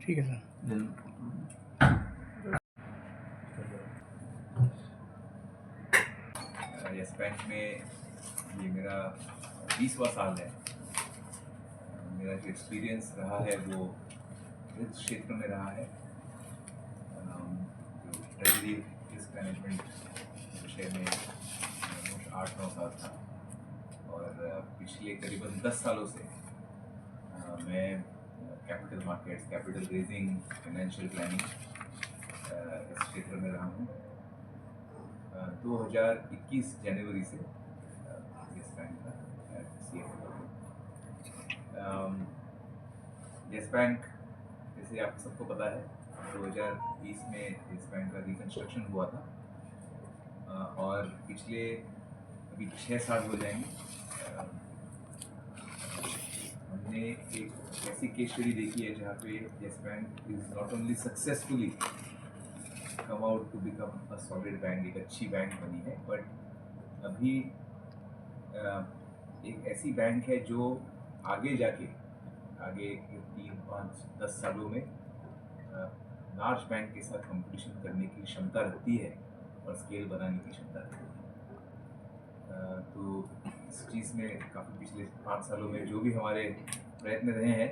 ठीक है sir. Yes bank में ये मेरा 20वां साल है। मेरा जो एक्सपीरियंस रहा है वो इस क्षेत्र में रहा है, जो ट्रेजरी रिस्क मैनेजमेंट विषय में 8-9 साल था। और पिछले करीबन 10 सालों से मैं capital markets, capital raising, financial planning इस क्षेत्र में रहा हूँ। 2021 जनवरी से यस बैंक का CFO। यस बैंक, जैसे आप सबको पता है, 2020 में यस बैंक का रिकन्स्ट्रक्शन हुआ था, और पिछले अभी 6 साल हो जाएंगे। हमने एक ऐसी केस स्टडी देखी है जहाँ पे Yes Bank is not only successfully come out to become a solid bank, एक अच्छी बैंक बनी है, बट अभी एक ऐसी बैंक है जो आगे जाके आगे 3-5-10 सालों में लार्ज बैंक के साथ कंपटीशन करने की क्षमता रखती है और स्केल बनाने की क्षमता रखती है। तो इस चीज़ में काफ़ी पिछले 5 सालों में जो भी हमारे प्रयत्न रहे हैं,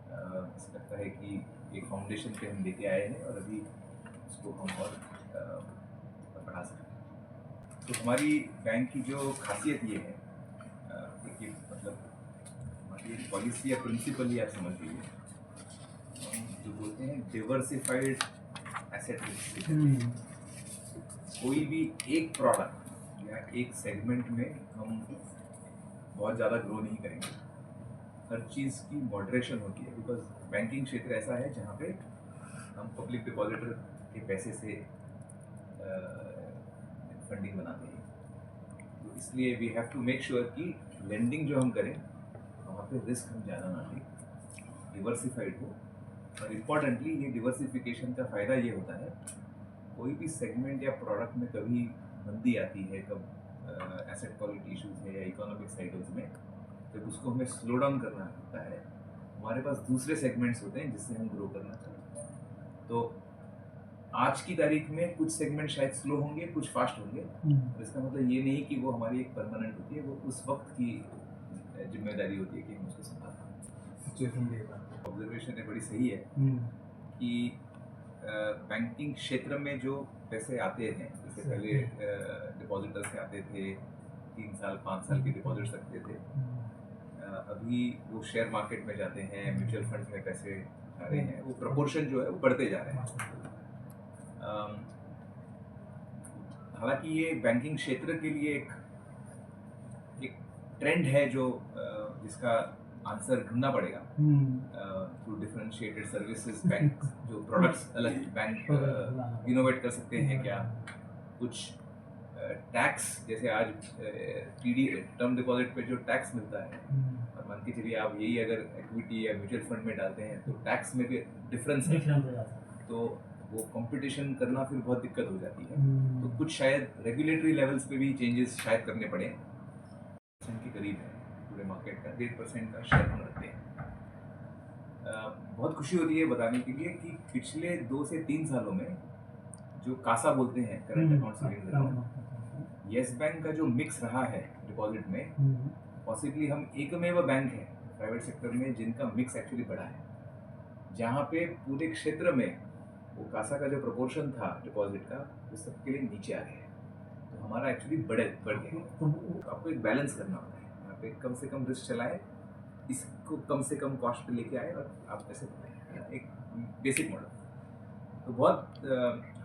ऐसा लगता है कि एक फाउंडेशन पे हम लेके आए हैं और अभी उसको हम और बढ़ा सकते हैं। तो हमारी बैंक की जो खासियत ये है, देखिए मतलब हमारी पॉलिसी या प्रिंसिपल ही आप समझ लीजिए, हम जो बोलते हैं डिवर्सिफाइड एसेट रिस्क। कोई भी एक प्रोडक्ट या एक सेगमेंट में हम बहुत ज़्यादा ग्रो नहीं करेंगे। हर चीज़ की मॉडरेशन होती है, बिकॉज बैंकिंग क्षेत्र ऐसा है जहाँ पे हम पब्लिक डिपॉजिटर के पैसे से फंडिंग बनाते हैं। तो इसलिए we have to make sure कि लेंडिंग जो हम करें वहाँ पे रिस्क हम ज़्यादा ना लें, डिवर्सिफाइड हो। और इम्पॉर्टेंटली ये डिवर्सिफिकेशन का फ़ायदा ये होता है, कोई भी सेगमेंट या प्रोडक्ट में कभी मंदी आती है, कब एसेट क्वालिटी इश्यूज है या इकोनॉमिक साइकिल्स में, जब उसको हमें स्लो डाउन करना होता है, हमारे पास दूसरे सेगमेंट्स होते हैं जिससे हम ग्रो करना चाहते हैं। तो आज की तारीख में कुछ सेगमेंट शायद स्लो होंगे, कुछ फास्ट होंगे, तो इसका मतलब ये नहीं कि वो हमारी एक परमानेंट होती है, वो उस वक्त की जिम्मेदारी होती है कि हम उसको संभालें। ऑब्जर्वेशन है बड़ी सही है कि बैंकिंग क्षेत्र में जो पैसे आते हैं, जैसे पहले डिपॉजिटर से आते थे, 3 साल 5 साल के डिपॉजिट्स रखते थे, अभी वो शेयर मार्केट में जाते हैं, म्यूचुअल फंड्स में पैसे आ रहे हैं, वो प्रपोर्शन जो है वो बढ़ते जा रहे हैं। हालांकि ये बैंकिंग क्षेत्र के लिए एक ट्रेंड है जो जिसका आंसर ढूंढना पड़ेगा थ्रू डिफरेंशिएटेड सर्विसेज। बैंक जो प्रोडक्ट्स अलग बैंक इनोवेट कर सकते हैं क्या, कुछ टैक्स, जैसे आज TD टर्म डिपॉजिट पे जो टैक्स मिलता है, और मान के चलिए आप यही अगर इक्विटी या म्यूचुअल फंड में डालते हैं तो टैक्स में भी डिफरेंस है, तो वो कंपटीशन करना फिर बहुत दिक्कत हो जाती है। तो कुछ शायद रेगुलेटरी लेवल्स पे भी चेंजेस शायद करने पड़े। के करीब है पूरे मार्केट का, 1.5% का शेयर हम रखते हैं। बहुत खुशी होती है बताने के लिए कि पिछले 2 से 3 सालों में जो कासा बोलते हैं, current account savings account, yes bank का जो मिक्स रहा है डिपॉजिट में, पॉसिबली हम एकमेव बैंक है प्राइवेट सेक्टर में जिनका मिक्स एक्चुअली बढ़ा है, जहाँ पे पूरे क्षेत्र में वो कासा का जो प्रोपोर्शन था डिपॉजिट का, वो सबके लिए नीचे आ गया है। तो हमारा एक्चुअली बढ़ गया। तो आपको एक बैलेंस करना होता है, यहाँ पे कम से कम रिस्क चलाए, इसको कम से कम कॉस्ट पे लेके आए और आप पैसे बनाए, एक बेसिक मॉडल। तो बहुत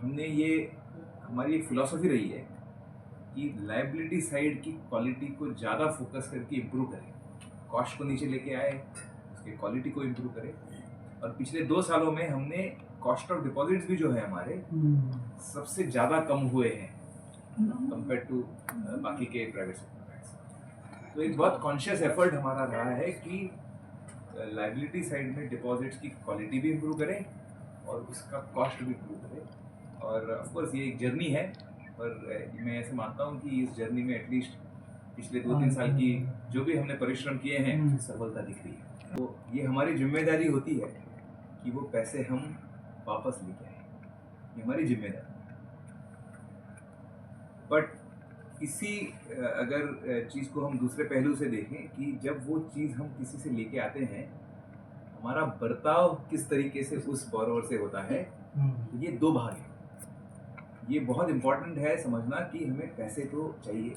हमने ये हमारी एक फिलॉसफी रही है कि लायबिलिटी साइड की क्वालिटी को ज़्यादा फोकस करके इम्प्रूव करें, कॉस्ट को नीचे लेके आए, उसके क्वालिटी को इम्प्रूव करें। और पिछले 2 सालों में हमने कॉस्ट ऑफ डिपॉजिट्स भी जो है हमारे सबसे ज़्यादा कम हुए हैं कंपेयर टू बाकी के प्राइवेट सेक्टर बैंक्स। तो एक बहुत कॉन्शियस एफर्ट हमारा रहा है कि लायबिलिटी साइड में डिपॉजिट्स की क्वालिटी भी इम्प्रूव करें और उसका कॉस्ट भी इम्प्रूव करें। और ऑफकोर्स ये एक जर्नी है, पर मैं ऐसे मानता हूँ कि इस जर्नी में एटलीस्ट पिछले 2-3 साल की जो भी हमने परिश्रम किए हैं, सफलता दिख रही है। तो ये हमारी जिम्मेदारी होती है कि वो पैसे हम वापस लेके आए, ये हमारी जिम्मेदारी। बट इसी अगर चीज़ को हम दूसरे पहलू से देखें कि जब वो चीज़ हम किसी से लेके आते हैं, हमारा बर्ताव किस तरीके से उस बोरोवर से होता है, ये दो भाग हैं। ये बहुत इम्पॉर्टेंट है समझना कि हमें पैसे तो चाहिए,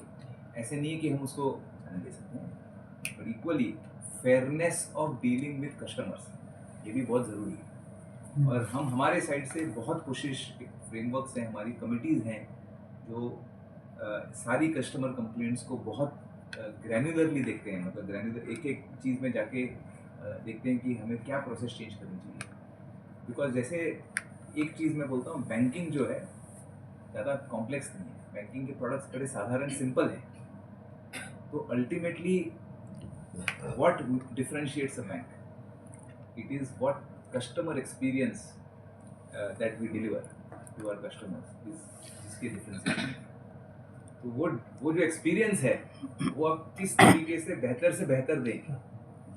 ऐसे नहीं है कि हम उसको जाने दे सकते हैं, but equally fairness of dealing with customers, ये भी बहुत ज़रूरी है। और हम हमारे साइड से बहुत कोशिश, फ्रेमवर्क्स हैं, हमारी कमिटीज़ हैं जो सारी कस्टमर कंप्लेंट्स को बहुत ग्रैन्युलरली देखते हैं, मतलब ग्रैन्युलर एक एक चीज़ में जाके देखते हैं कि हमें क्या प्रोसेस चेंज करनी चाहिए। बिकॉज जैसे एक चीज़ मैं बोलता हूँ, बैंकिंग जो है ज़्यादा कॉम्प्लेक्स नहीं है, बैंकिंग के प्रोडक्ट्स बड़े साधारण सिंपल हैं। तो ultimately what differentiates a bank, it is what customer experience that we deliver to our customers is जिसके डिफरेंशिएशन। तो वो जो एक्सपीरियंस है वो आप किस तरीके से बेहतर दें,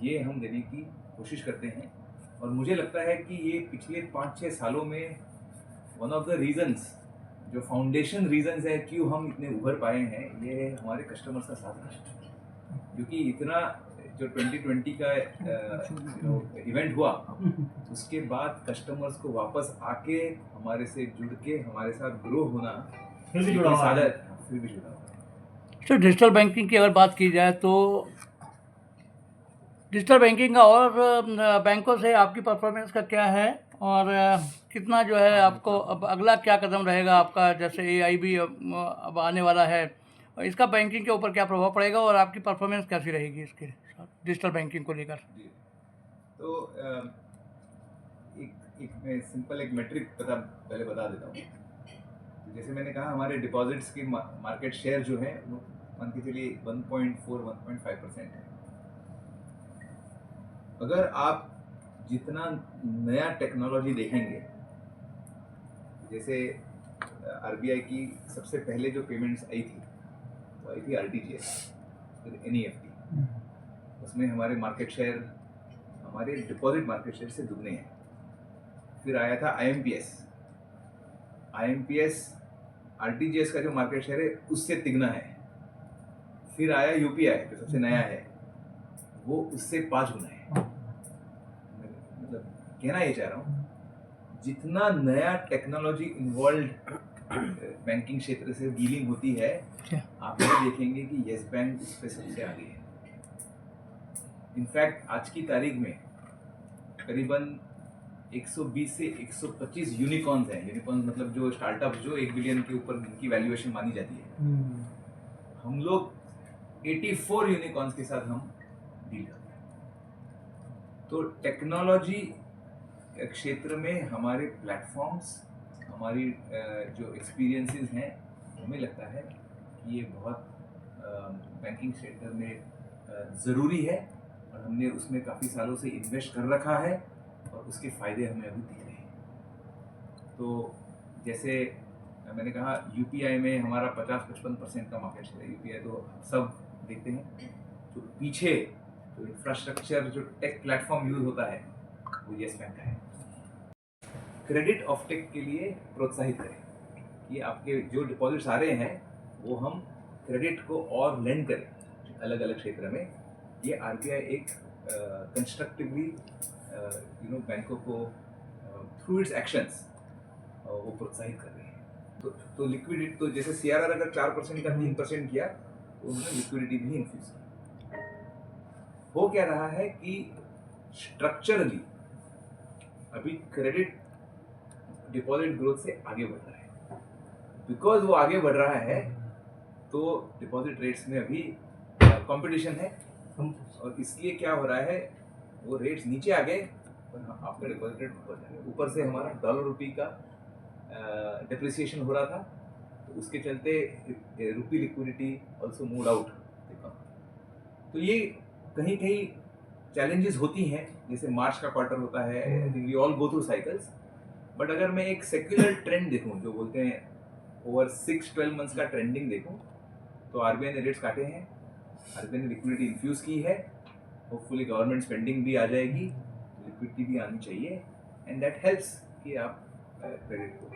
ये हम देने की कोशिश करते हैं। और मुझे लगता है कि ये पिछले 5-6 सालों में वन ऑफ द रीजंस, जो फाउंडेशन रीजंस है क्यों हम इतने उभर पाए हैं, ये हमारे कस्टमर्स का साथ है। क्योंकि इतना जो 2020 का इवेंट हुआ, उसके बाद कस्टमर्स को वापस आके हमारे से जुड़ के हमारे साथ ग्रो होना फिर भी जुड़ा हुआ है। फिर भी जुड़ा हुआ है। सर डिजिटल बैंकिंग की अगर बात की जाए तो डिजिटल बैंकिंग का और बैंकों से आपकी परफॉर्मेंस का क्या है, और कितना जो है आपको अब अगला क्या कदम रहेगा आपका, जैसे एआई भी अब आने वाला है, और इसका बैंकिंग के ऊपर क्या प्रभाव पड़ेगा और आपकी परफॉर्मेंस कैसी रहेगी इसके साथ डिजिटल बैंकिंग को लेकर? जी, तो एक मैं सिंपल एक मेट्रिक पहले बता देता हूँ। तो जैसे मैंने कहा, हमारे डिपॉजिट्स की मार्केट शेयर जो है वो मान के चलिए 1.4-1.5% है। अगर आप जितना नया टेक्नोलॉजी देखेंगे, जैसे आरबीआई की सबसे पहले जो पेमेंट्स आई थी वो आई थी आरटीजीएस, फिर एनईएफटी, उसमें हमारे मार्केट शेयर, हमारे डिपॉजिट मार्केट शेयर से दुगने हैं। फिर आया था आईएमपीएस, आरटीजीएस का जो मार्केट शेयर है उससे तिगना है। फिर आया यूपीआई जो सबसे नया है, वो उससे 5 गुना है। मतलब कहना ये चाह रहा हूँ, जितना नया टेक्नोलॉजी इन्वॉल्व बैंकिंग क्षेत्र से डीलिंग होती है, आप ये देखेंगे कि येस बैंक उस पर सबसे आगे है। इनफैक्ट आज की तारीख में करीबन 120 से 125 यूनिकॉर्न्स हैं। यूनिकॉर्न्स मतलब जो स्टार्टअप जो 1 बिलियन के ऊपर की वैल्यूएशन मानी जाती है, हम लोग 84 यूनिकॉर्न्स के साथ हम डील करते हैं। तो टेक्नोलॉजी क्षेत्र में हमारे प्लेटफॉर्म्स, हमारी जो एक्सपीरियंसेस हैं, हमें लगता है कि ये बहुत बैंकिंग सेक्टर में ज़रूरी है, और हमने उसमें काफ़ी सालों से इन्वेस्ट कर रखा है और उसके फ़ायदे हमें अभी दिख रहे हैं। तो जैसे मैंने कहा, यूपीआई में हमारा 50-55% का मार्केट शेयर है। यूपीआई तो सब देखते हैं, तो पीछे जो इंफ्रास्ट्रक्चर, जो टेक प्लेटफॉर्म यूज़ होता है, वो येस बैंक का है। क्रेडिट ऑफटेक के लिए प्रोत्साहित करें कि आपके जो डिपॉजिट्स आ रहे हैं वो हम क्रेडिट को और लेंड करें अलग अलग क्षेत्र में। ये आरबीआई एक कंस्ट्रक्टिवली बैंकों को थ्रू इट्स एक्शंस वो प्रोत्साहित कर रहे हैं। तो लिक्विडिटी, तो जैसे सीआरआर अगर 4% का 3% किया, तो उन्होंने लिक्विडिटी भी इन्फ्यूज की। हो क्या रहा है कि स्ट्रक्चरली अभी क्रेडिट डिपॉजिट ग्रोथ से आगे बढ़ रहा है। बिकॉज वो आगे बढ़ रहा है तो डिपॉजिट रेट्स में अभी कंपटीशन है, और इसलिए क्या हो रहा है, वो रेट्स नीचे आ गए और आपका डिपॉजिट रेट ऊपर जा रहा है। ऊपर से हमारा डॉलर रुपी का डिप्रिसिएशन हो रहा था, तो उसके चलते रुपी लिक्विडिटी ऑल्सो मूव आउट। तो ये कहीं कहीं चैलेंजेस होती हैं, जैसे मार्च का क्वार्टर होता है, we all go through cycles. But अगर मैं एक सेक्युलर ट्रेंड देखूं, जो बोलते हैं ओवर 6-12 मंथ्स का ट्रेंडिंग देखूं, तो आरबीआई ने रेट्स काटे हैं, आरबीआई ने लिक्विडिटी इन्फ्यूज़ की है, होपफुली गवर्नमेंट स्पेंडिंग भी आ जाएगी, लिक्विडिटी भी आनी चाहिए, एंड दैट हेल्प्स कि आप क्रेडिट को